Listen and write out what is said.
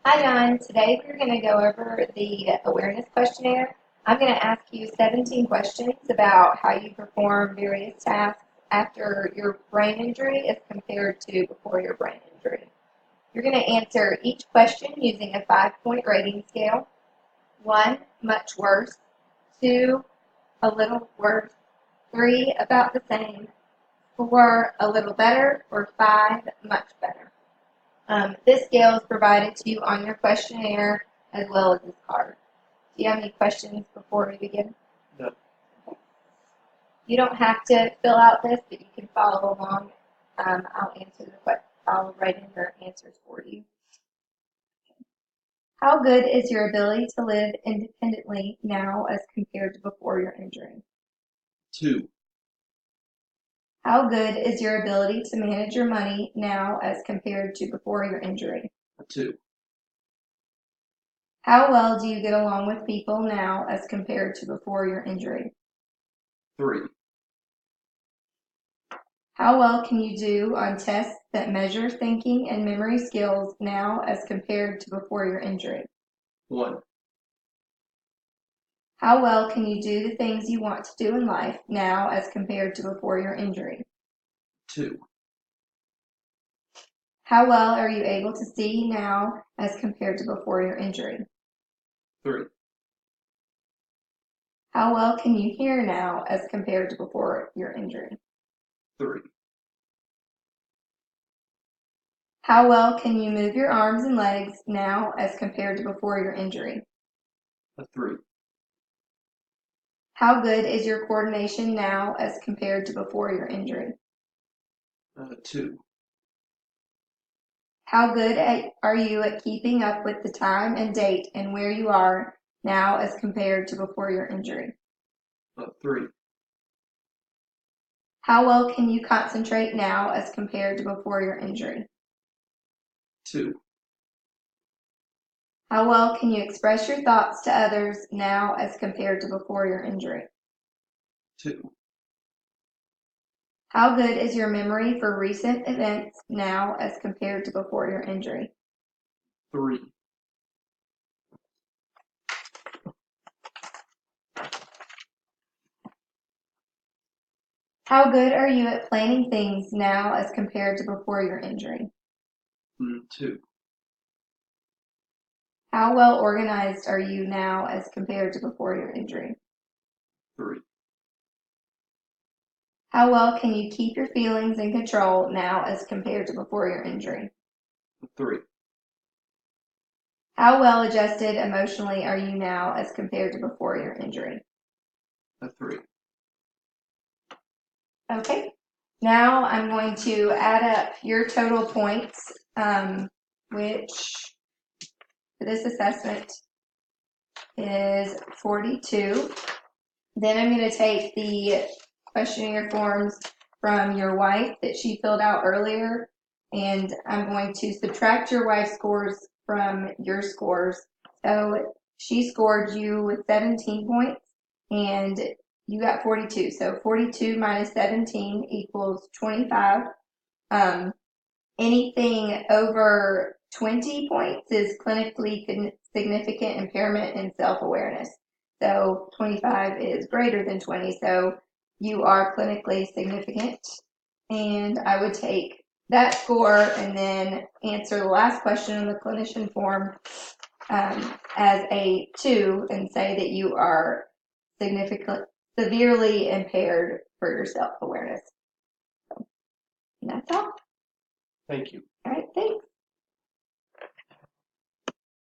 Hi, John. Today we're going to go over the awareness questionnaire. I'm going to ask you 17 questions about how you perform various tasks after your brain injury as compared to before your brain injury. You're going to answer each question using a 5-point rating scale. 1, much worse. 2, a little worse. 3, about the same. 4, a little better. Or 5, much better. This scale is provided to you on your questionnaire as well as this card. Do you have any questions before we begin? No. You don't have to fill out this, but you can follow along. I'll write in your answers for you. How good is your ability to live independently now as compared to before your injury? 2, How good is your ability to manage your money now as compared to before your injury? 2, How well do you get along with people now as compared to before your injury? 3, How well can you do on tests that measure thinking and memory skills now as compared to before your injury? 1, How well can you do the things you want to do in life now as compared to before your injury? 2, How well are you able to see now as compared to before your injury? 3, How well can you hear now as compared to before your injury? 3, How well can you move your arms and legs now as compared to before your injury? 3, How good is your coordination now as compared to before your injury? 2, How good are you at keeping up with the time and date and where you are now as compared to before your injury? 3, How well can you concentrate now as compared to before your injury? 2, How well can you express your thoughts to others now as compared to before your injury? 2, How good is your memory for recent events now as compared to before your injury? 3, How good are you at planning things now as compared to before your injury? 2, How well organized are you now as compared to before your injury? 3, How well can you keep your feelings in control now as compared to before your injury? 3, How well adjusted emotionally are you now as compared to before your injury? 3. Okay, now I'm going to add up your total points, which for this assessment is 42. Then I'm going to take the questionnaire forms from your wife that she filled out earlier, and I'm going to subtract your wife's scores from your scores. So she scored you with 17 points, and you got 42. So 42 minus 17 equals 25. Anything over 20 points is clinically significant impairment in self-awareness. So 25 is greater than 20, so you are clinically significant. And I would take that score and then answer the last question in the clinician form as a 2 and say that you are severely impaired for your self-awareness. So, and that's all. Thank you. All right, thanks.